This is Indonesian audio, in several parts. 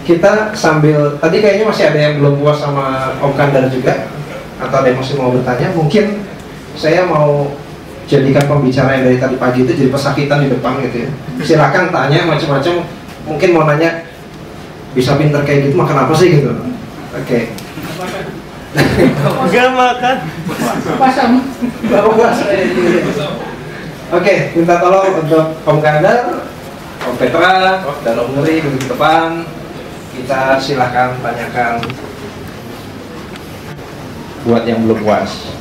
Kita sambil, tadi kayaknya masih ada yang belum puas sama Om Kandar juga, atau ada yang masih mau bertanya. Mungkin saya mau jadikan pembicara yang dari tadi pagi itu jadi pesakitan di depan gitu ya. Silakan tanya macam-macam. Mungkin mau nanya, bisa pinter kayak gitu makan apa sih gitu. Oke. Enggak makan. Pasang. Oke, minta tolong untuk Om Kandar, Om Petra, dan Om Nuri duduk di depan. Kita silahkan tanyakan buat yang belum puas.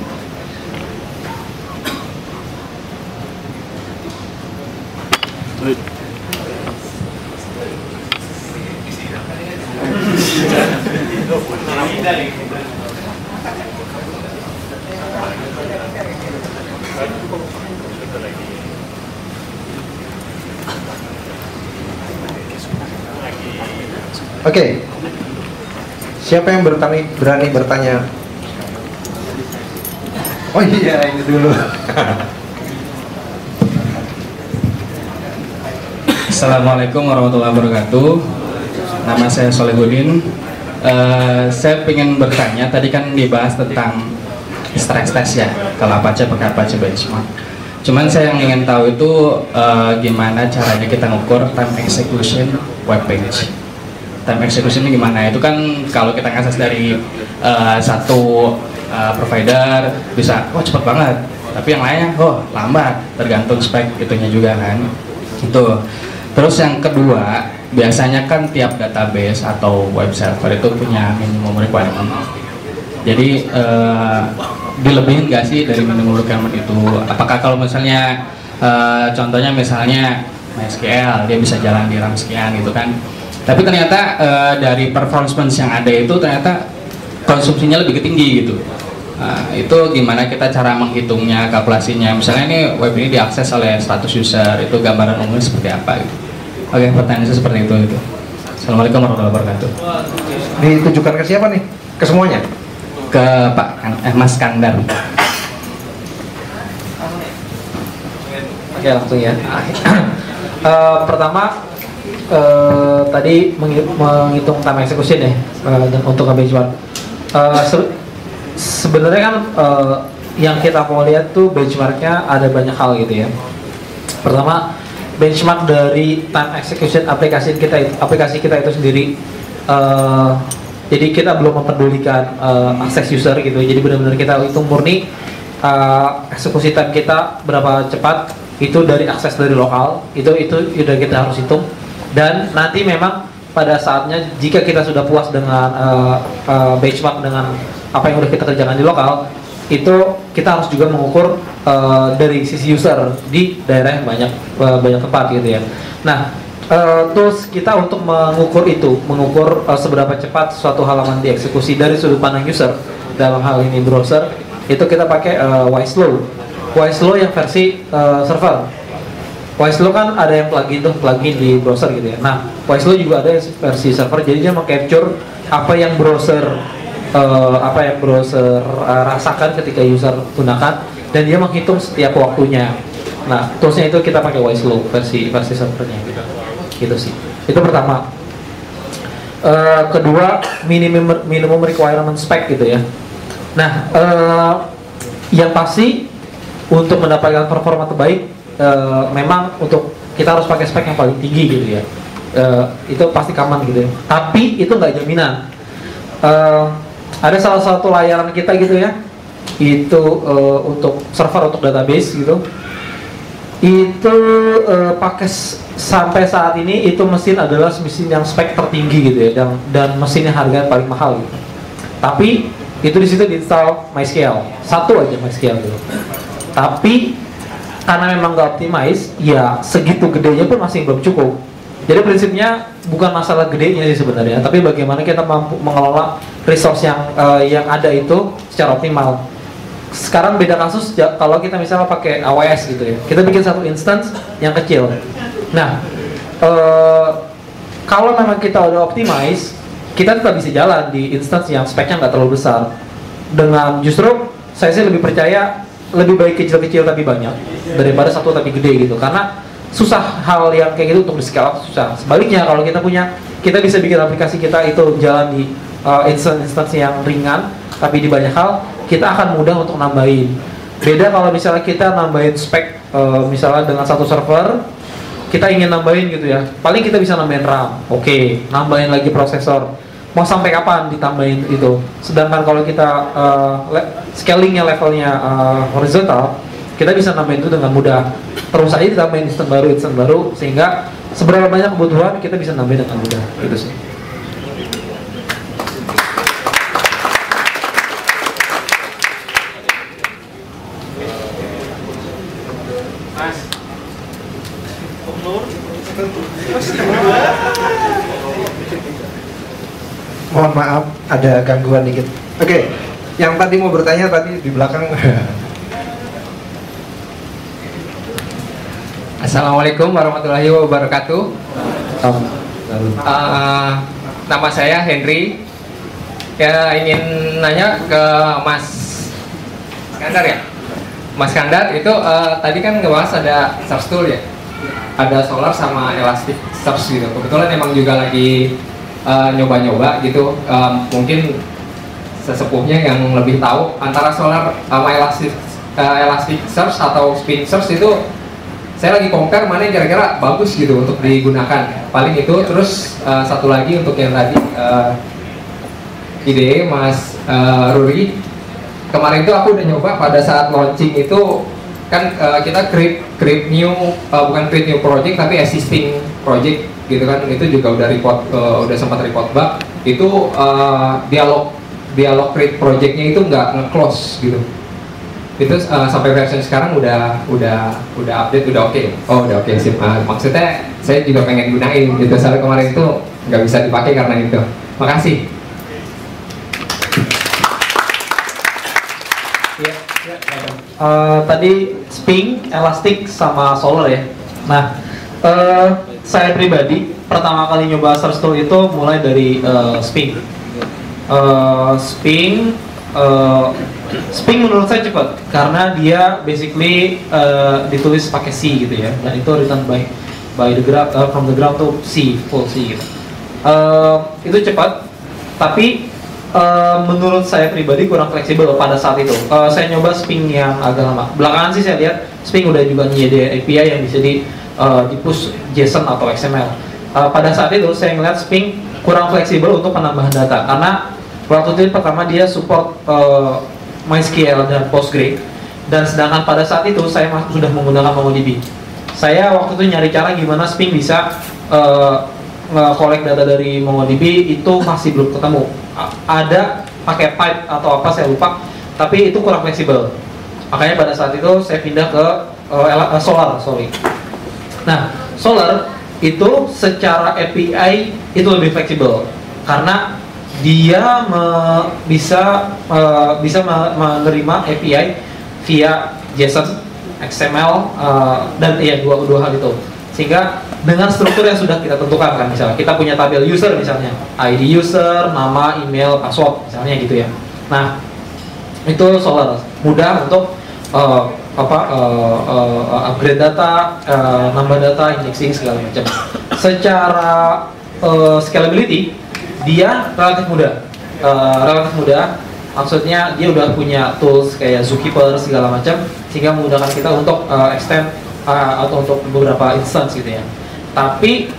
Oke, siapa yang berani bertanya? Oh iya, ini dulu. Assalamualaikum warahmatullahi wabarakatuh. Nama saya Solehudin. Saya ingin bertanya, tadi kan dibahas tentang stress test ya, kalau Apache pakai Apache benchmark. Cuman saya yang ingin tahu itu gimana caranya kita ngukur time execution web page. Time execution ini gimana? Itu kan kalau kita ngakses dari satu provider bisa, oh cepat banget. Tapi yang lainnya, oh lambat. Tergantung spek itunya juga kan. Itu. Terus yang kedua, biasanya kan tiap database atau web server itu punya minimum requirement. Jadi dilebihin nggak sih dari minimum requirement itu? Apakah kalau misalnya contohnya misalnya MySQL dia bisa jalan di RAM sekian gitu kan? Tapi ternyata dari performance yang ada itu ternyata konsumsinya lebih tinggi gitu. Itu gimana kita cara menghitungnya, kalkulasinya? Misalnya ini web ini diakses oleh 100 user, itu gambaran umumnya seperti apa gitu. Oke, pertanyaan saya seperti itu. Assalamualaikum warahmatullahi wabarakatuh. Ditujukan ke siapa nih? Ke semuanya? Ke Mas Kandar. Oke, langsung ya. Pertama tadi menghitung time execution ya, dan untuk benchmark. Sebenarnya kan yang kita mau lihat tuh benchmarknya ada banyak hal gitu ya. Pertama, benchmark dari time execution aplikasi kita itu sendiri. Jadi kita belum mempedulikan akses user gitu. Jadi benar-benar kita hitung murni eksekusi time kita berapa cepat itu dari akses dari lokal. Itu udah kita harus hitung. Dan nanti memang pada saatnya jika kita sudah puas dengan benchmark dengan apa yang udah kita kerjakan di lokal, itu kita harus juga mengukur dari sisi user di daerah yang banyak tempat gitu ya. Nah, tools kita untuk mengukur seberapa cepat suatu halaman dieksekusi dari sudut pandang user, dalam hal ini browser, itu kita pakai Wiselo yang versi server. Wiselo kan ada yang plugin di browser gitu ya. Nah, Wiselo juga ada versi server, jadi dia meng-capture apa yang browser rasakan ketika user gunakan, dan dia menghitung setiap waktunya. Nah, toolsnya itu kita pakai Wiselo versi servernya gitu sih. Itu pertama. Kedua, minimum requirement spec gitu ya. Nah, yang pasti untuk mendapatkan performa terbaik, memang untuk kita harus pakai spek yang paling tinggi gitu ya. Itu pasti common gitu ya. Tapi itu nggak jaminan. Ada salah satu layanan kita gitu ya, itu untuk server, untuk database gitu, itu pakai sampai saat ini itu mesin adalah mesin yang spek tertinggi gitu ya, dan mesinnya harganya paling mahal gitu. Tapi itu di situ diinstal MySQL, satu aja MySQL gitu. Tapi karena memang nggak optimize, ya segitu gedenya pun masih belum cukup. Jadi prinsipnya bukan masalah gedenya sih sebenarnya, tapi bagaimana kita mampu mengelola resource yang ada itu secara optimal. Sekarang beda kasus kalau kita misalnya pakai AWS gitu ya, kita bikin satu instance yang kecil. Nah, kalau memang kita udah optimize, kita tetap bisa jalan di instance yang speknya nggak terlalu besar. Dengan justru saya sih lebih percaya lebih baik kecil-kecil tapi banyak daripada satu tapi gede gitu, karena susah hal yang kayak gitu untuk di scale up, susah. Sebaliknya kalau kita punya kita bisa bikin aplikasi kita itu jalan di instansi yang ringan, tapi di banyak hal kita akan mudah untuk nambahin. Beda kalau misalnya kita nambahin spek, misalnya dengan satu server, kita ingin nambahin gitu ya, paling kita bisa nambahin RAM, oke, nambahin lagi prosesor, mau sampai kapan ditambahin itu. Sedangkan kalau kita scalingnya levelnya horizontal, kita bisa nambahin itu dengan mudah, terus aja ditambahin instan baru, sehingga seberapa banyak kebutuhan kita bisa nambahin dengan mudah, gitu sih. Mohon maaf, ada gangguan dikit. Oke, yang tadi mau bertanya tadi di belakang. Assalamualaikum warahmatullahi wabarakatuh. Nama saya Henry. Ya, ingin nanya ke Mas Skandar ya. Mas Skandar itu tadi kan ngebahas ada search tool ya. Ada Solar sama Elasticsearch gitu. Kebetulan emang juga lagi nyoba-nyoba gitu. Mungkin sesepuhnya yang lebih tahu antara Solar sama Elasticsearch atau Spring Search itu. Saya lagi compare mana yang kira-kira bagus gitu untuk digunakan. Paling itu. Terus satu lagi untuk yang tadi ide Mas Ruri. Kemarin itu aku udah nyoba pada saat launching itu kan kita create new bukan create new project tapi existing project gitu kan. Itu juga udah udah sempat report bug. Itu dialog create projectnya itu nggak nge-close gitu. Itu sampai versi sekarang udah update, udah oke. Oh, udah oke sih. Maksudnya saya juga pengen gunain gitu. Soalnya kemarin itu nggak bisa dipakai karena itu. Makasih. Tadi Spring, Elastic sama Solar ya. Nah, saya pribadi pertama kali nyoba search tool itu mulai dari Spring. Spring menurut saya cepat karena dia basically ditulis pakai C gitu ya, dan itu written by the ground, from the ground to C, full C gitu. Itu cepat, tapi menurut saya pribadi kurang fleksibel pada saat itu. Saya nyoba Spring yang agak lama. Belakangan sih saya lihat Spring udah juga nyediain API yang bisa di push JSON atau XML. Pada saat itu saya ngeliat Spring kurang fleksibel untuk penambahan data karena waktu itu pertama dia support MySQL dan Postgre, dan sedangkan pada saat itu saya sudah menggunakan MongoDB. Saya waktu itu nyari cara gimana Spring bisa nge-collect data dari MongoDB, itu masih belum ketemu. Ada pakai pipe atau apa saya lupa, tapi itu kurang fleksibel. Makanya pada saat itu saya pindah ke Solar. Nah, Solar itu secara API itu lebih fleksibel karena dia bisa menerima API via JSON, XML, dan ya dua hal itu. Sehingga dengan struktur yang sudah kita tentukan kan, misalnya kita punya tabel user misalnya, ID user, nama, email, password misalnya gitu ya. Nah, itu Solar mudah untuk upgrade data, nambah data, indexing segala macam. Secara scalability dia relatif mudah, maksudnya dia udah punya tools kayak Zookeeper segala macam, sehingga memudahkan kita untuk extend atau untuk beberapa instance gitu ya. Tapi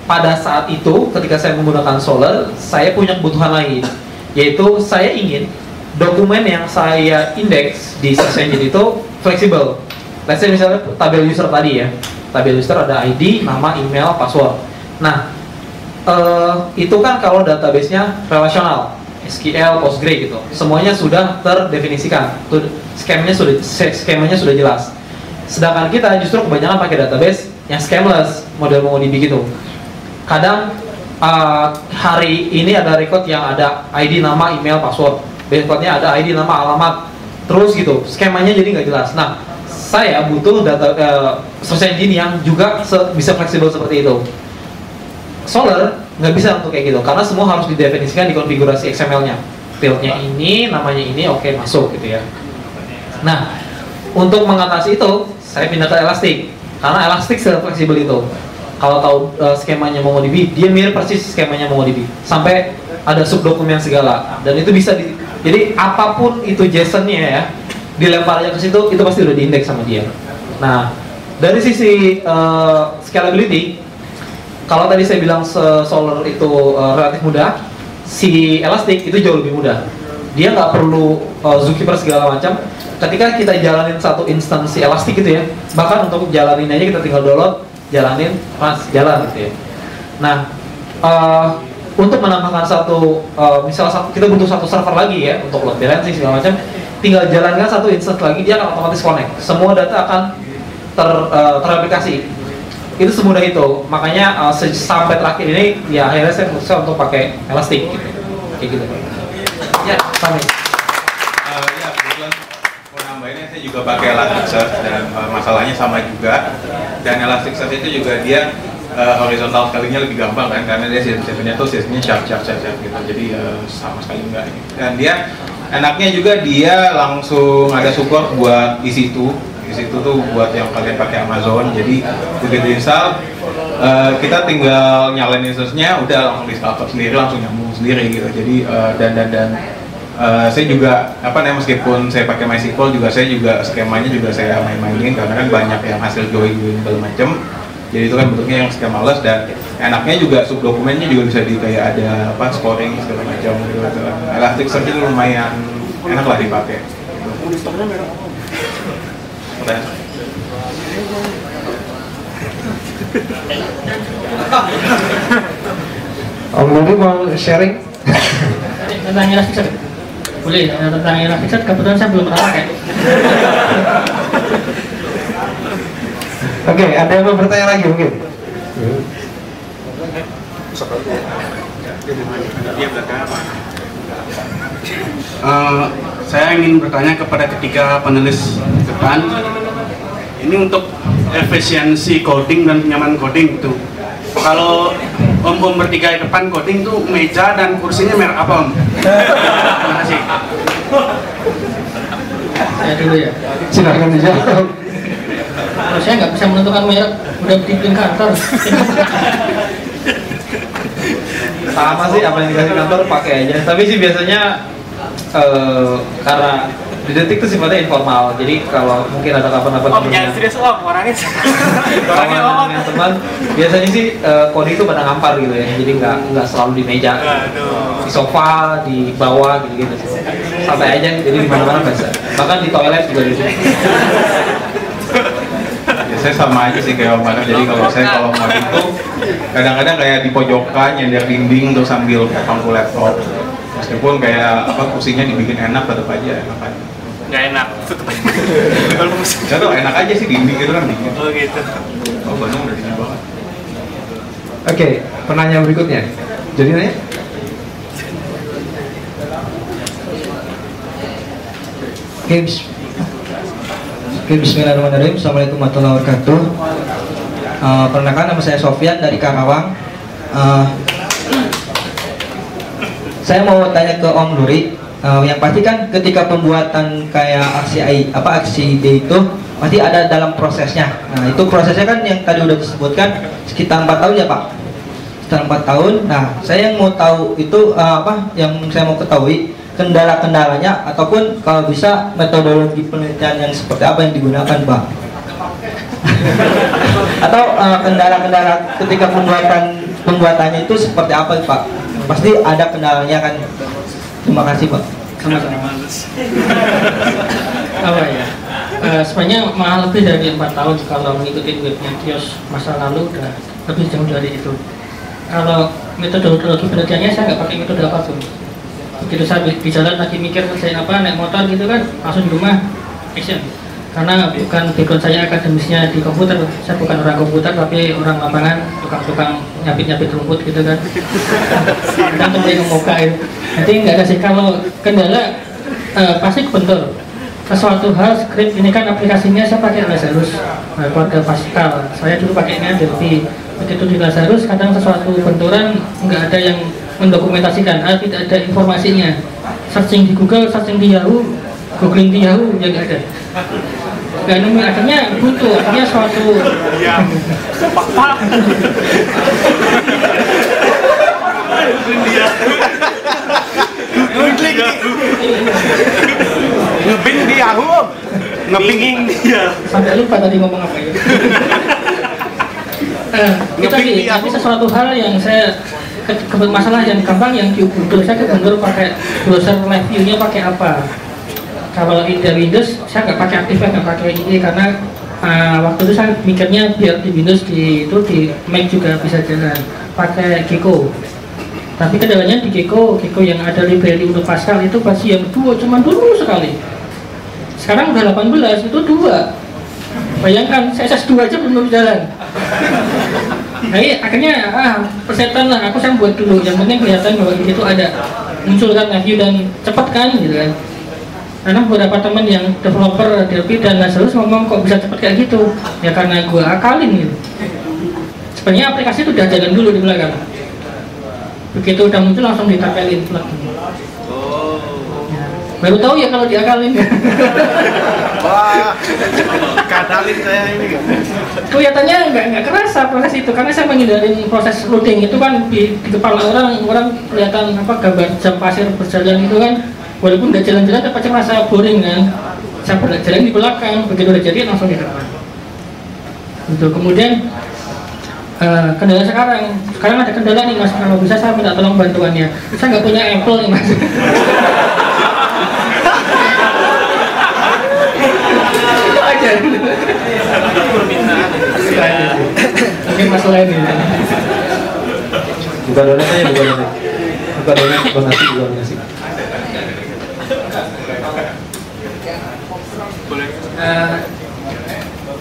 pada saat itu ketika saya menggunakan Solar, saya punya kebutuhan lain, yaitu saya ingin dokumen yang saya indeks di search engine itu fleksibel. Let's say misalnya tabel user tadi ya, tabel user ada ID, nama, email, password. Nah, itu kan kalau database-nya relasional, SQL, Postgre gitu, semuanya sudah terdefinisikan, skemanya sudah jelas. Sedangkan kita justru kebanyakan pakai database yang schemaless, model MongoDB gitu. Kadang hari ini ada record yang ada ID, nama, email, password, besoknya ada ID, nama, alamat, terus gitu, skemanya jadi nggak jelas. Nah, saya butuh data search engine yang juga bisa fleksibel seperti itu. Solar nggak bisa untuk kayak gitu, karena semua harus didefinisikan di konfigurasi XML-nya. Fieldnya ini, namanya ini, oke, masuk gitu ya. Nah, untuk mengatasi itu, saya pindah ke Elastic, karena Elastic fleksibel itu. kalau tahu skemanya MongoDB, dia mirip persis skemanya MongoDB sampai ada subdokumen segala, dan itu bisa jadi apapun itu JSON-nya ya, dilempar aja ke situ, itu pasti udah diindeks sama dia. Nah, dari sisi scalability, kalau tadi saya bilang Solr itu relatif mudah, si Elastic itu jauh lebih mudah. Dia nggak perlu Zookeeper segala macam. Ketika kita jalanin satu instansi Elastic gitu ya, bahkan untuk jalanin aja kita tinggal download, jalanin, jalan gitu ya. Nah, untuk menambahkan misalnya kita butuh satu server lagi ya untuk load balancing segala macam, tinggal jalankan satu instance lagi, dia akan otomatis connect. Semua data akan teraplikasi. Itu semudah itu. Makanya sampai terakhir ini ya akhirnya saya memutuskan untuk pakai Elastic gitu. Kayak gitu. Ya, Sami. Ya, kebetulan mau nambahinnya saya juga pakai Elasticsearch dan masalahnya sama juga. Dan Elasticsearch itu juga dia horizontal sekalinya lebih gampang kan, karena dia sistemnya tuh sistemnya sharp gitu. Jadi sama sekali enggak. Dan dia enaknya juga dia langsung ada support buat EC2. EC2 tuh buat yang kalian pakai Amazon. Jadi begitu install, kita tinggal nyalain instance-nya, udah langsung di startup sendiri, langsung nyambung sendiri gitu. Jadi saya juga meskipun saya pakai MySQL juga, saya juga skemanya juga saya main-mainin, karena kan banyak yang hasil join segala macam. Jadi itu kan bentuknya yang skemales, dan enaknya juga subdokumennya juga bisa kayak ada scoring segala macam gitu. Elasticsearch itu lumayan enak lah dipakai. Om Nuri mau sharing? Tentang Elasticsearch? Boleh, tentang Elasticsearch kebetulan saya belum pernah pakai. Oke, ada yang mau bertanya lagi mungkin? Saya ingin bertanya kepada ketiga panelis depan. Ini untuk efisiensi coding dan kenyaman coding itu. Kalau om bertiga di depan coding tuh meja dan kursinya merek apa om? Terima kasih. Saya dulu ya. Silakan dijawab. Kalau saya nggak bisa menentukan merek, udah bikin kantor. Sama sih, apa yang dikasih kantor pakai aja. Tapi sih biasanya karena di Detik itu sifatnya informal, jadi kalau mungkin ada kapan-kapan jangan serius om, orangnya dengan teman, biasanya sih kode itu pada ngampar gitu ya, jadi nggak selalu di meja, di sofa, di bawah gitu-gitu, santai aja, jadi di mana-mana bisa, bahkan di toilet juga gitu. Ya, saya sama aja sih kayak Om Adam. Jadi kalau mau itu kadang-kadang kayak di pojokan nyender dinding terus sambil pangku laptop. Meskipun kayak kursinya dibikin enak, tetap aja enak aja. nggak enak. Nggak tau, enak aja sih dinding itu kan dingin. Oh gitu. Oh Bandung udah dingin banget. Oke, penanya berikutnya. Jadi nanya? Oke, bismillahirrahmanirrahim. Assalamualaikum warahmatullahi wabarakatuh. Perkenalkan, nama saya Sofyan dari Karawang. Saya mau tanya ke Om Nuri. Yang pasti kan ketika pembuatan kayak aksi D itu pasti ada dalam prosesnya. Nah, itu prosesnya kan yang tadi udah disebutkan sekitar 4 tahun ya Pak? Sekitar 4 tahun. Nah, saya yang mau tahu itu yang saya mau ketahui kendala-kendalanya, ataupun kalau bisa metodologi penelitian yang seperti apa yang digunakan Pak? Atau kendala-kendala ketika pembuatannya itu seperti apa Pak? Pasti ada kendalanya kan. Terima kasih Pak. Sama-sama. Apa ya? Sebenarnya mahal lebih dari 4 tahun kalau mengikuti webnya Kios masa lalu, udah lebih jauh dari itu. Kalau metodologi penelitiannya saya nggak pakai metode apapun. Begitu saya di jalan lagi mikir kerjain apa, naik motor gitu kan, langsung di rumah action. Karena bukan background saya akademisnya di komputer, saya bukan orang komputer tapi orang lapangan, tukang-tukang nyapit-nyapit rumput gitu kan. Dan mulai ngemukain. Jadi nggak ada sih, kalau kendala pasti kebentur. Sesuatu hal script ini kan aplikasinya saya pakai Lazarus, keluarga Pascal. Saya dulu pakainya Delphi. Begitu di Lazarus kadang sesuatu benturan nggak ada yang mendokumentasikan, tidak ada informasinya. Searching di Google, searching di Yahoo, googling di Yahoo ya nggak ada. Nggak nemu, akhirnya buntu, akhirnya suatu Ngeping di Yahoo, ngepinging dia. sampai lupa tadi ngomong apa ya. Itu tadi, tapi sesuatu hal yang saya masalah yang gampang yang di Ubuntu, saya ke Ubuntu pakai browser live view-nya pakai apa? Kalau di Windows saya nggak pakai Active, nggak pakai IE karena waktu itu saya mikirnya biar di Windows di Mac juga bisa jalan pakai Gecko. Tapi kendalanya di Gecko yang ada library untuk Pascal itu pasti yang cuma dulu sekali. Sekarang udah 18 itu 2. Bayangkan CSS2 aja belum jalan. Nah, akhirnya persetan lah, aku buat dulu. Yang penting kelihatan bahwa di situ ada muncul kan review dan cepat kan gitu kan. Karena beberapa teman yang developer Delphi dan Lazarus ngomong kok bisa cepat kayak gitu. Ya karena gue akalin gitu. Sebenarnya aplikasi itu udah jalan dulu di belakang. Begitu udah muncul langsung ditempelin plug. Baru tahu ya kalau diakalin. Wah, kadalin saya ini. Kelihatannya nggak kerasa proses itu karena saya menghindari proses loading itu kan di kepala orang kelihatan gambar jam pasir berjalan itu kan, walaupun udah jalan-jalan tapi merasa boring kan. Saya berjalan di belakang, begitu udah jadi langsung di depan. Untuk kemudian kendala sekarang ada kendala nih mas, kalau bisa saya minta tolong bantuannya. Saya nggak punya Apple nih mas. Mungkin masalah ini. Buka donatnya, buka donasi.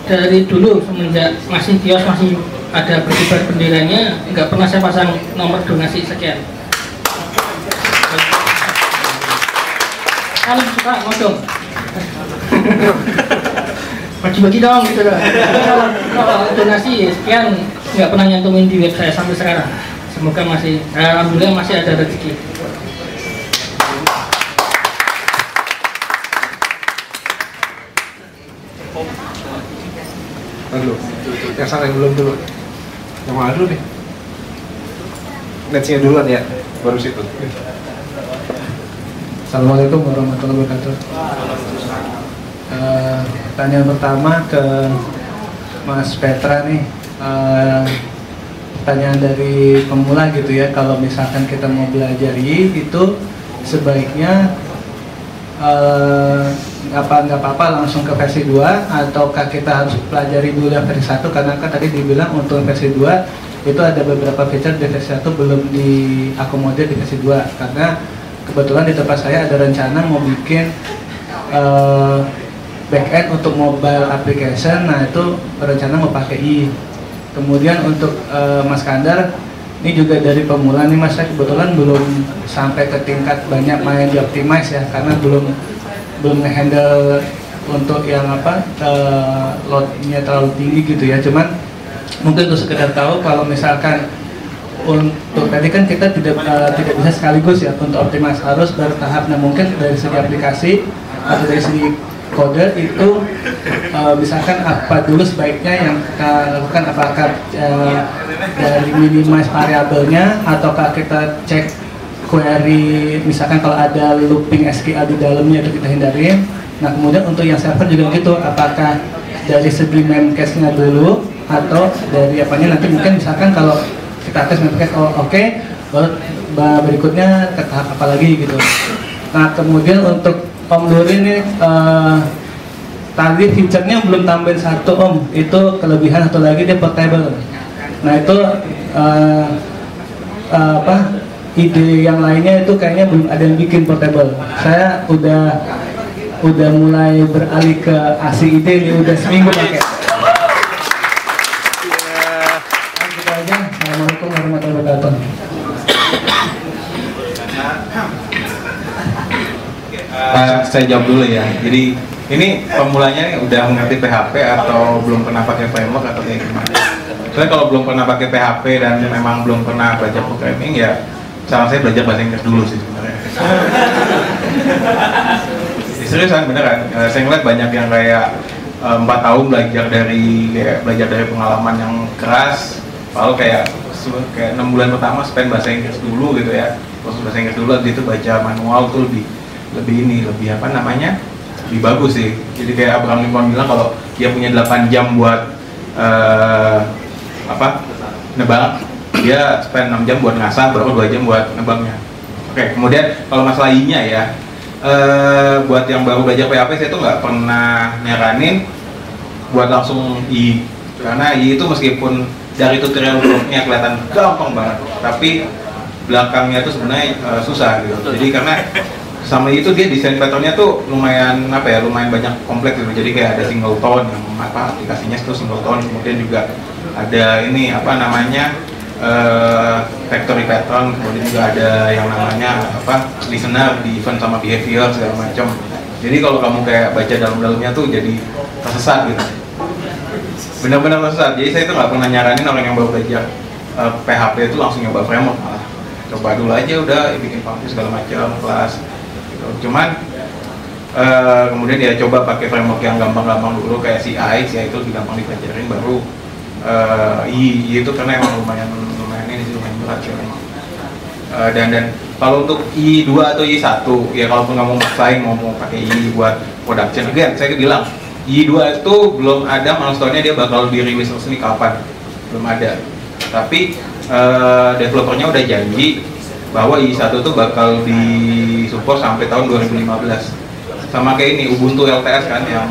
Dari dulu semenjak masih kios masih ada berkibar benderanya, nggak pernah saya pasang nomor donasi sekian. Kalau suka mau dong. Bagi-bagi dong gitu loh. Kalau donasi sekian nggak pernah nyantumin di web saya sampai sekarang. Semoga masih, alhamdulillah masih ada rezeki. Lalu, yang sana yang belum dulu. Yang mana dulu nih? Netsnya duluan ya, baru situ. Assalamualaikum warahmatullahi wabarakatuh. Pertanyaan pertama ke Mas Petra nih. Pertanyaan dari pemula gitu ya, kalau misalkan kita mau belajar itu sebaiknya nggak apa-apa langsung ke versi 2 ataukah kita harus pelajari dulu yang versi 1, karena kan tadi dibilang untuk versi 2 itu ada beberapa feature di versi 1 belum diakomodir di versi 2, karena kebetulan di tempat saya ada rencana mau bikin backend untuk mobile application. Nah itu rencana mau pakai I. Kemudian untuk Mas Kandar, ini juga dari pemula nih Mas, saya kebetulan belum sampai ke tingkat banyak main di optimize ya, karena belum nge-handle untuk yang loadnya terlalu tinggi gitu ya. Cuman mungkin untuk sekedar tahu kalau misalkan untuk tadi kan kita tidak bisa sekaligus ya untuk optimize, harus bertahap. Nah mungkin dari segi aplikasi atau dari segi kode itu misalkan apa dulu sebaiknya yang kita lakukan, apakah dari minimize variabelnya ataukah kita cek query, misalkan kalau ada looping SQL di dalamnya itu kita hindarin. Nah kemudian untuk yang server juga gitu, apakah dari segi main case-nya dulu atau dari apanya nanti mungkin misalkan kalau kita tes main case oke, baru berikutnya ke tahap apa lagi gitu. Nah kemudian untuk Om Duri ini tadi feature-nya belum tambahin 1 Om, itu kelebihan satu lagi dia portable. Nah itu ide yang lainnya itu kayaknya belum ada yang bikin portable. Saya udah mulai beralih ke ASI ide ini, udah seminggu pakai. Gitu aja. Assalamualaikum warahmatullahi wabarakatuh. Saya jawab dulu ya. Jadi ini pemulanya udah mengerti PHP atau belum pernah pakai framework atau kayak gimana? Soalnya kalau belum pernah pakai PHP dan memang belum pernah belajar programming ya, saran saya belajar bahasa Inggris dulu sih sebenarnya. seriusan beneran. Saya ngeliat banyak yang kayak 4 tahun belajar dari pengalaman yang keras, lalu kayak 6 bulan pertama spend bahasa Inggris dulu gitu ya, terus bahasa Inggris dulu, habis itu baca manual tuh lebih apa namanya, lebih bagus sih. Jadi kayak Abraham Lincoln bilang kalau dia punya 8 jam buat nebak, dia spend 6 jam buat ngasah, berapa 2 jam buat nebaknya. Oke, kemudian kalau masalah I-nya ya, buat yang baru belajar PHP saya tuh nggak pernah nyaranin buat langsung I, karena I itu meskipun dari tutorial nya kelihatan gampang banget, tapi belakangnya tuh sebenarnya susah gitu. Jadi karena sama itu dia desain patternnya tuh lumayan lumayan banyak kompleks gitu. Jadi kayak ada singleton yang aplikasinya itu singleton, kemudian juga ada ini factory pattern, kemudian juga ada yang namanya listener di event sama behavior segala macam. Jadi kalau kamu kayak baca dalam-dalamnya tuh jadi tersesat gitu, benar-benar tersesat. Jadi saya tuh nggak pernah nyaranin orang yang baru belajar PHP itu langsung nyoba framework, malah coba dulu aja udah bikin function segala macam kelas gitu. Cuman kemudian dia coba pakai framework yang gampang-gampang dulu kayak CI itu lebih gampang dipelajarin, baru I itu karena emang lumayan ini sih, lumayan berat sih memang. Dan kalau untuk I2 atau I1 ya, kalaupun nggak mau maksain mau pakai I buat production, again saya bilang I2 itu belum ada milestone-nya dia bakal dirilis resmi kapan, belum ada. Tapi developernya udah janji bahwa I1 tuh bakal disupport sampai tahun 2015. Sama kayak ini Ubuntu LTS kan, yang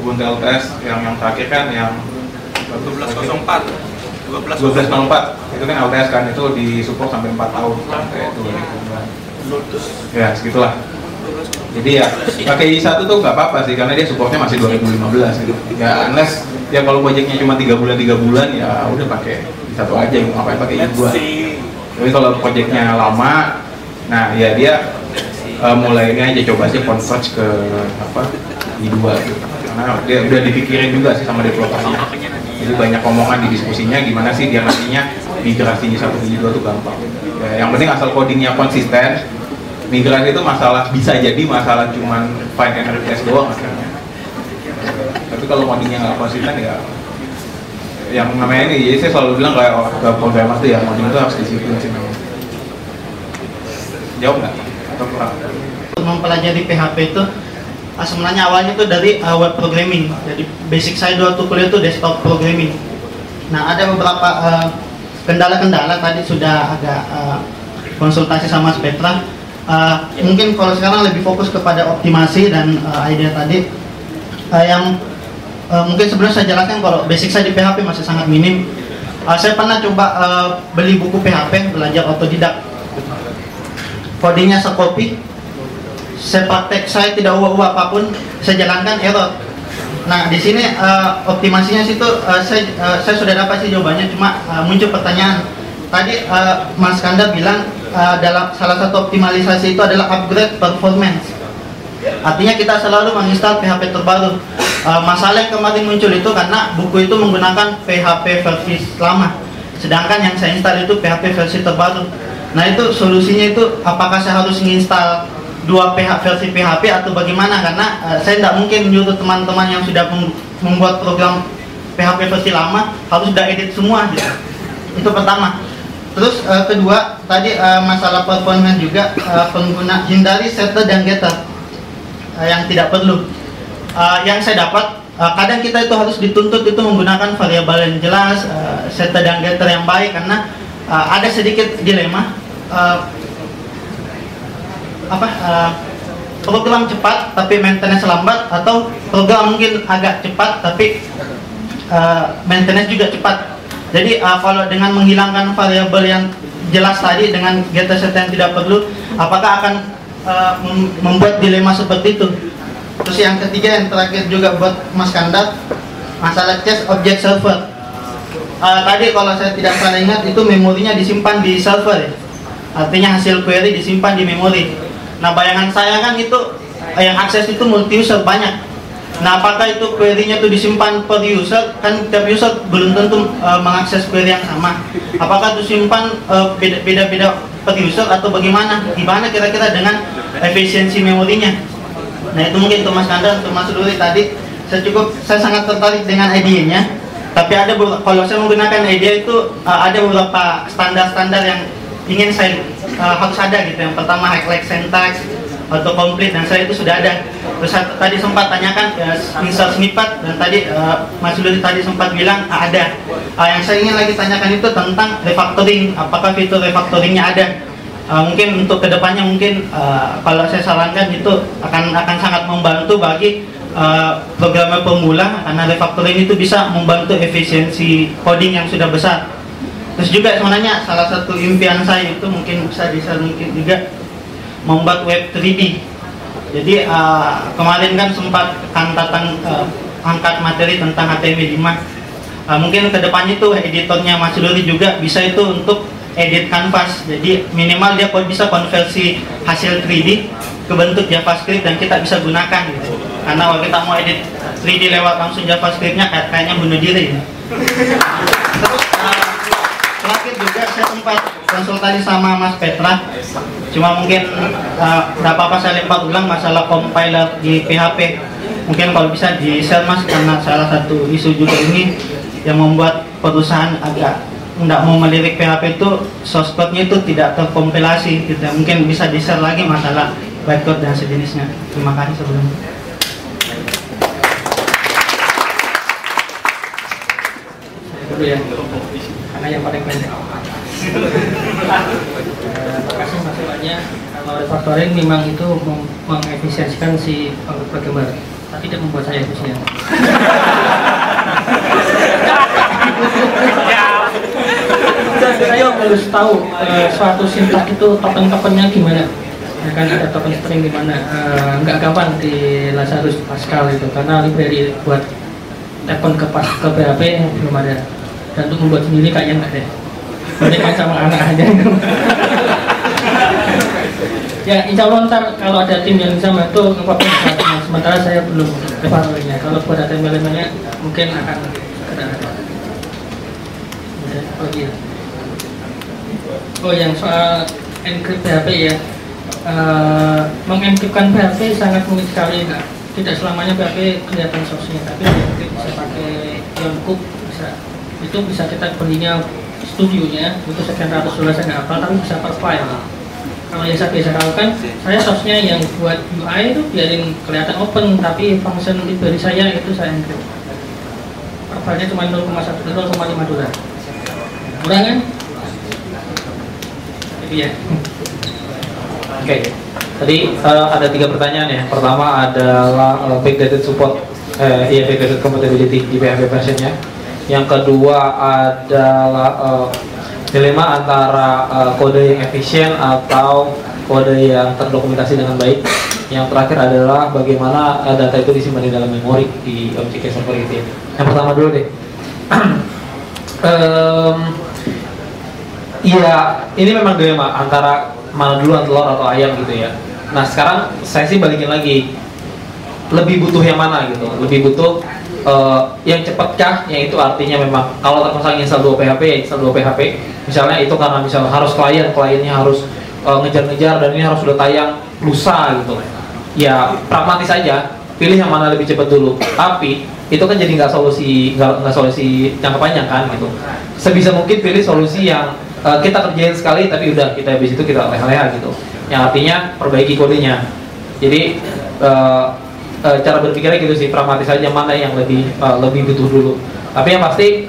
Ubuntu LTS yang terakhir kan yang 12.04 itu kan LTS kan, itu disupport sampai 4 tahun sampai 2009 ya segitulah. Jadi ya pakai I1 tuh nggak apa-apa sih, karena dia supportnya masih 2015 gitu ya, unless ya kalau proyeknya cuma 3 bulan ya udah pakai I1 aja, ngapain pakai I2. Tapi kalau proyeknya lama, nah ya dia mulai ini aja, coba sih converge ke I2 gitu. Karena dia udah dipikirin juga sih sama developernya. Jadi banyak omongan di diskusinya gimana sih dia nantinya migrasi I1 ke I2 tuh gampang. Ya, yang penting asal codingnya konsisten. Migrasi itu bisa jadi masalah cuman find and replace doang akhirnya. Tapi kalau codingnya nggak konsisten ya, yang namanya ini, jadi saya selalu bilang kayak ke programmer tuh ya, coding itu harus disiplin sih memang. Jawab nggak? Atau kurang? Mempelajari PHP itu sebenarnya awalnya tuh dari web programming. Jadi basic saya waktu kuliah tuh desktop programming. Nah, ada beberapa kendala-kendala, tadi sudah agak konsultasi sama Spetra. Mungkin kalau sekarang lebih fokus kepada optimasi dan ide tadi yang mungkin sebelum saya jelaskan, kalau basic saya di PHP masih sangat minim. Saya pernah coba beli buku PHP, belajar otodidak. Codingnya sekopi, saya praktek, saya tidak ubah apapun, saya jalankan error. Nah, di sini optimasinya situ saya sudah dapat sih jawabannya, cuma muncul pertanyaan. Tadi Mas Kandar bilang dalam salah satu optimalisasi itu adalah upgrade performance. Artinya kita selalu menginstal PHP terbaru. Masalah yang kemarin muncul itu karena buku itu menggunakan PHP versi lama, sedangkan yang saya install itu PHP versi terbaru. Nah, itu solusinya itu apakah saya harus menginstal dua versi PHP atau bagaimana? Karena saya tidak mungkin menyuruh teman-teman yang sudah membuat program PHP versi lama harus sudah edit semua gitu. Itu pertama. Terus kedua, tadi masalah performance juga, pengguna hindari setter dan getter yang tidak perlu. Yang saya dapat, kadang kita itu harus dituntut itu menggunakan variabel yang jelas, setter dan getter yang baik, karena ada sedikit dilema. Program cepat tapi maintenance lambat, atau program mungkin agak cepat tapi maintenance juga cepat. Jadi kalau dengan menghilangkan variabel yang jelas tadi dengan getter setter yang tidak perlu, apakah akan membuat dilema seperti itu? Terus yang ketiga, yang terakhir juga buat Mas Kandar, masalah cache object server. Tadi kalau saya tidak salah ingat itu memorinya disimpan di server ya? Artinya hasil query disimpan di memori. Nah, bayangan saya kan itu yang akses itu multi user banyak. Nah, apakah itu query-nya itu disimpan per user? Kan tiap user belum tentu mengakses query yang sama. Apakah itu simpan beda-beda per user atau bagaimana? Gimana kira-kira dengan efisiensi memorinya? Nah, itu mungkin untuk Mas Kandar, untuk Mas Luri tadi saya sangat tertarik dengan idenya. Tapi ada kalau saya menggunakan idea itu ada beberapa standar-standar yang ingin saya harus ada gitu. Yang pertama highlight syntax atau complete, dan saya itu sudah ada. Terus saya tadi sempat tanyakan insert snippet, dan tadi Mas Luri tadi sempat bilang ada. Yang saya ingin lagi tanyakan itu tentang refactoring. Apakah fitur refactoringnya ada? Mungkin untuk kedepannya mungkin kalau saya sarankan itu akan sangat membantu bagi programmer pemula, karena refactoring itu bisa membantu efisiensi coding yang sudah besar. Terus juga sebenarnya salah satu impian saya itu mungkin bisa mungkin juga membuat web 3D. Jadi kemarin kan sempat angkat materi tentang HTML5. Mungkin kedepannya itu editornya Mas Luri juga bisa itu untuk edit canvas. Jadi minimal dia bisa konversi hasil 3D ke bentuk JavaScript dan kita bisa gunakan gitu. Karena kalau kita mau edit 3D lewat langsung JavaScript-nya kayaknya bunuh diri. Terus terakhir juga saya sempat konsultasi sama Mas Petra. Cuma mungkin tidak apa-apa saya lempar ulang masalah compiler di PHP. Mungkin kalau bisa di-share Mas, karena salah satu isu juga ini yang membuat perusahaan agak tidak mau melirik PHP itu source code-nya itu tidak terkompilasi gitu. Mungkin bisa di-share lagi masalah bytecode dan sejenisnya. Terima kasih sebelumnya. Dulu ya, karena yang paling pendek. Terima kasih masukannya. Kalau refactoring memang itu mengefisiensikan si programmer, tapi tidak membuat saya efisien. Saya harus tahu suatu sintak itu token-tokennya gimana. Ya kan ada token string di mana, nggak gampang di Lazarus Pascal itu, karena library buat token ke PHP belum ada, dan untuk membuat sendiri kayaknya nggak deh. Mending main sama anak aja. Ya insya Allah ntar kalau ada tim yang sama itu ngepakai, sementara saya belum refactoringnya. Kalau buat ada elemennya mungkin akan ada. Oh iya. Oh yang soal encrypt PHP ya. Mengenkripkan PHP sangat mungkin sekali, tidak selamanya PHP kelihatan source-nya, tapi bisa pakai Yoncook, itu bisa kita belinya studionya itu sekian ratus dolar, saya nggak hafal, tapi bisa per file. Kalau yang saya biasa lakukan, saya source-nya yang buat UI itu biarin kelihatan open, tapi function library saya itu saya encrypt. Per file-nya cuma 0,5 dolar. Murah kan? Itu ya. Oke, tadi ada 3 pertanyaan ya. Pertama adalah backdated support, backdated compatibility di PHP versionnya. Yang kedua adalah dilema antara kode yang efisien atau kode yang terdokumentasi dengan baik. Yang terakhir adalah bagaimana data itu disimpan di dalam memori di object server itu. Yang pertama dulu deh. Iya, ini memang dilema antara mana duluan telur atau ayam gitu ya. Nah sekarang saya sih balikin lagi, lebih butuh yang mana gitu. Lebih butuh yang cepatkah, yang itu artinya memang kalau terpasang install 2 PHP ya install 2 PHP. Misalnya itu karena misalnya harus kliennya harus ngejar-ngejar dan ini harus sudah tayang lusa gitu. Ya pragmatis aja, pilih yang mana lebih cepat dulu. Tapi itu kan jadi nggak solusi jangka panjang kan gitu. Sebisa mungkin pilih solusi yang kita kerjain sekali tapi udah kita habis itu kita leha-leha gitu, yang artinya perbaiki kodenya. Jadi cara berpikirnya gitu sih, pragmatis aja, mana yang lebih butuh dulu. Tapi yang pasti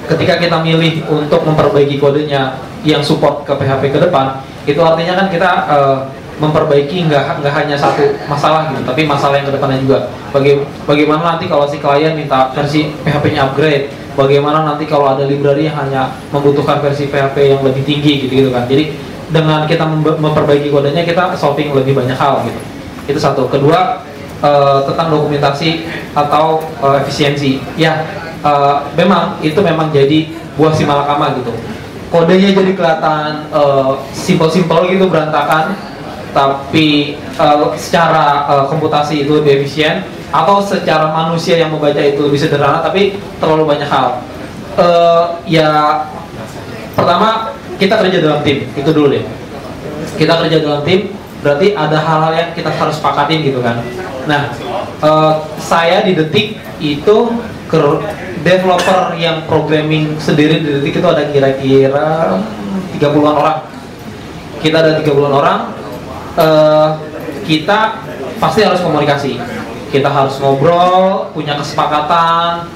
ketika kita milih untuk memperbaiki kodenya yang support ke PHP ke depan, itu artinya kan kita memperbaiki nggak hanya satu masalah gitu, tapi masalah yang ke depannya juga. Bagaimana nanti kalau si klien minta versi PHP-nya upgrade, bagaimana nanti kalau ada library yang hanya membutuhkan versi PHP yang lebih tinggi gitu kan. Jadi dengan kita memperbaiki kodenya kita solving lebih banyak hal gitu. Itu satu. Kedua tentang dokumentasi atau efisiensi. Ya memang itu memang jadi buah si malakama gitu. Kodenya jadi kelihatan simpel-simpel gitu, berantakan, tapi secara komputasi itu lebih efisien. atau secara manusia yang membaca itu lebih sederhana tapi terlalu banyak hal. Ya pertama kita kerja dalam tim, itu dulu deh. Kita kerja dalam tim berarti ada hal-hal yang kita harus sepakatin gitu kan. Nah, saya di Detik itu developer yang programming sendiri di Detik itu ada kira-kira 30-an orang. Kita ada 30-an orang. Kita pasti harus komunikasi. Kita harus ngobrol, punya kesepakatan,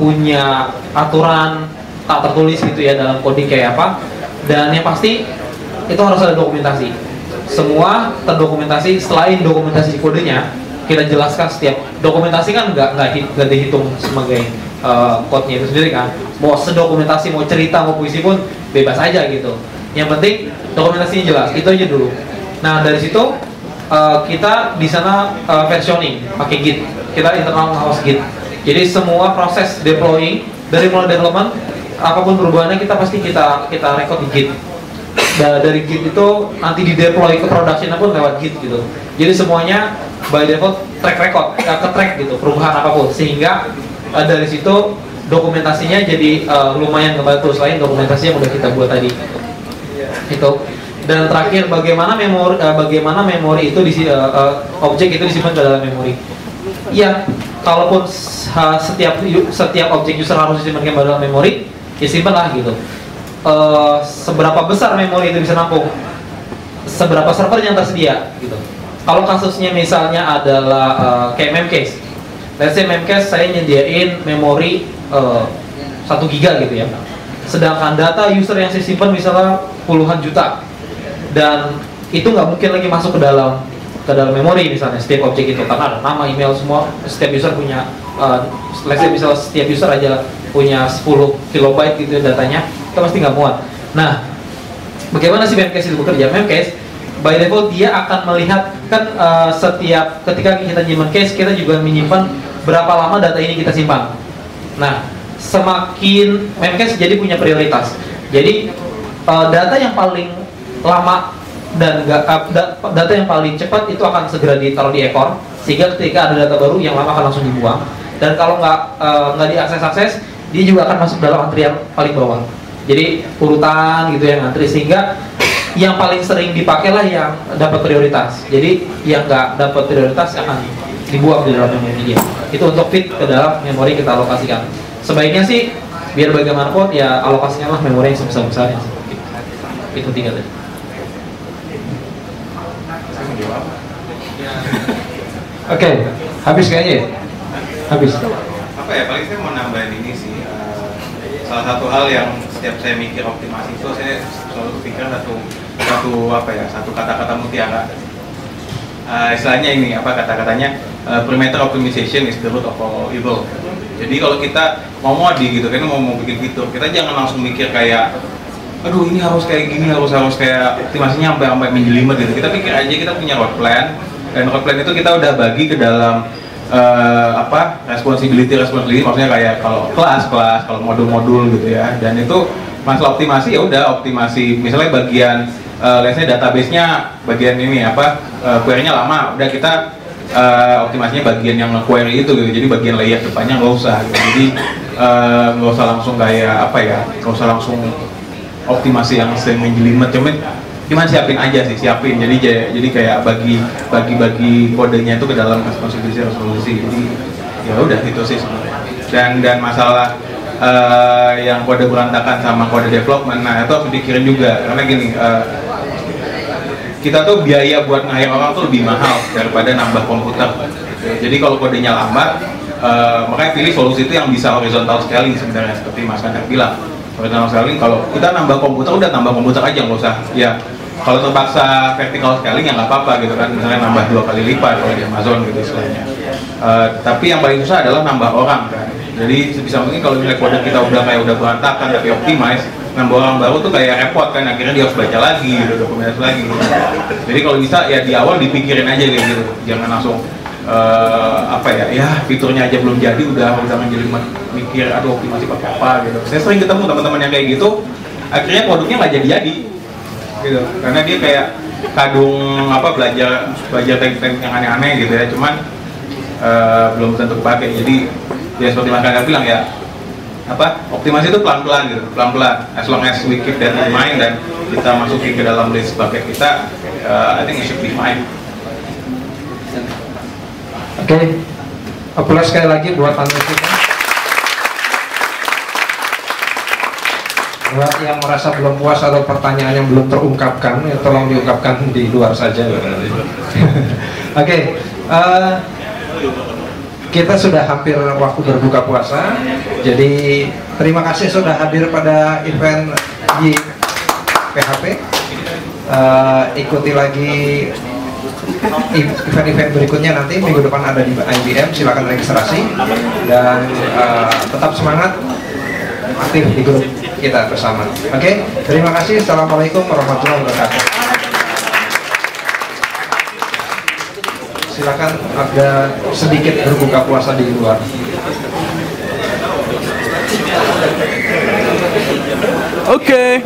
punya aturan tak tertulis gitu ya dalam coding kayak apa. Dan yang pasti itu harus ada dokumentasi. Semua terdokumentasi. Selain dokumentasi kodenya, kita jelaskan setiap dokumentasi kan nggak dihitung sebagai code-nya itu sendiri kan. Mau sedokumentasi, mau cerita, mau puisi pun bebas aja gitu. Yang penting dokumentasinya jelas. Itu aja dulu. Nah dari situ kita di sana versioning pakai Git. Kita internal house Git. Jadi semua proses deploying dari mulai development apapun perubahannya kita pasti kita record di Git. Dari Git itu nanti di deploy ke production pun lewat Git gitu. Jadi semuanya by default track record, ke track gitu perubahan apapun sehingga dari situ dokumentasinya jadi lumayan ngebantu selain dokumentasi yang udah kita buat tadi itu. Dan terakhir bagaimana memori itu objek itu disimpan ke dalam memori. Iya, kalaupun setiap objek user harus disimpan ke dalam memori, ya simpanlah gitu. Seberapa besar memori itu bisa nampung, seberapa server yang tersedia gitu. Kalau kasusnya misalnya adalah kayak Memcached, let's say Memcached saya nyediain memori 1 giga gitu ya. Sedangkan data user yang saya simpan misalnya puluhan juta, dan itu nggak mungkin lagi masuk ke dalam memori misalnya setiap objek itu karena ada nama, email semua. Setiap user punya, let's say misalnya setiap user aja punya 10 kilobyte gitu datanya, kita pasti nggak muat. Nah, bagaimana sih Memcached itu bekerja? Memcached by default dia akan melihat kan setiap ketika kita nyimpan cache kita juga menyimpan berapa lama data ini kita simpan. Nah, semakin Memcached jadi punya prioritas. Jadi data yang paling lama dan data yang paling cepat itu akan segera ditaruh di ekor sehingga ketika ada data baru yang lama akan langsung dibuang. Dan kalau nggak diakses dia juga akan masuk dalam antrian paling bawah. Jadi urutan gitu yang antri sehingga yang paling sering dipakai lah yang dapat prioritas. Jadi yang nggak dapat prioritas akan dibuang di dalam memori dia. Itu untuk fit ke dalam memori kita alokasikan. Sebaiknya sih biar bagaimanapun ya alokasinya lah memori yang sebesar-besarnya. Itu 3 tadi. Oke, habis kayaknya ya? Habis. Apa ya, paling saya mau nambahin ini sih, salah satu hal yang setiap saya mikir optimasi itu saya selalu pikir satu kata-kata mutiara. Istilahnya ini apa kata-katanya, perimeter optimization is the root of all evil. Jadi kalau kita mau modi gitu kan, mau bikin fitur, kita jangan langsung mikir kayak aduh ini harus kayak gini, harus kayak optimasinya sampai menjelimet gitu. Kita pikir aja kita punya road plan, dan road plan itu kita udah bagi ke dalam responsibility maksudnya kayak kalau kelas, kalau modul gitu ya. Dan itu masalah optimasi ya udah optimasi misalnya bagian let's say database-nya bagian ini query-nya lama, udah kita optimasinya bagian yang nge-query itu gitu. Jadi bagian layer depannya nggak usah gitu. Jadi nggak usah langsung kayak nggak usah langsung optimasi yang sering menjelimet, cuman siapin aja sih, jadi kayak bagi kodenya itu ke dalam resolusi. Jadi ya udah itu sih sebenarnya. Dan masalah yang kode berantakan sama kode development, nah itu harus dipikirin juga karena gini, kita tuh biaya buat nge-hire orang tuh lebih mahal daripada nambah komputer. Jadi kalau kodenya lambat, makanya pilih solusi itu yang bisa horizontal scaling sebenarnya seperti Mas Kandar bilang. Horizontal scaling, kalau kita nambah komputer udah tambah komputer aja, nggak usah ya. Kalau terpaksa vertical scaling ya nggak apa-apa gitu kan, misalnya nambah 2 kali lipat kalau di Amazon gitu istilahnya. Tapi yang paling susah adalah nambah orang kan. Jadi sebisa mungkin kalau misalnya kode kita udah berantakan tapi optimize, nambah orang baru tuh kayak repot kan, akhirnya dia harus baca lagi gitu, dokumentasi lagi gitu. Jadi kalau bisa ya di awal dipikirin aja gitu, jangan langsung fiturnya aja belum jadi udah menjadi mikir aduh optimasi pakai apa gitu. Saya sering ketemu teman-teman yang kayak gitu, akhirnya produknya nggak jadi gitu, karena dia kayak kadung belajar teknik yang aneh-aneh gitu ya. Cuman belum tentu kepake. Jadi ya seperti Mas Kandar bilang ya, optimasi itu pelan-pelan gitu, pelan-pelan. As long as we keep that in mind dan kita masukin ke dalam list bucket kita, I think it should be fine. Oke, applause sekali lagi buat panel kita. Buat yang merasa belum puas atau pertanyaan yang belum terungkapkan, ya tolong diungkapkan di luar saja. Oke, kita sudah hampir waktu berbuka puasa, jadi terima kasih sudah hadir pada event di PHP. Ikuti lagi event-event berikutnya nanti minggu depan ada di IBM, silakan registrasi dan tetap semangat aktif di grup kita bersama. Oke, terima kasih. Assalamualaikum warahmatullahi wabarakatuh. Silakan ada sedikit berbuka puasa di luar. Oke.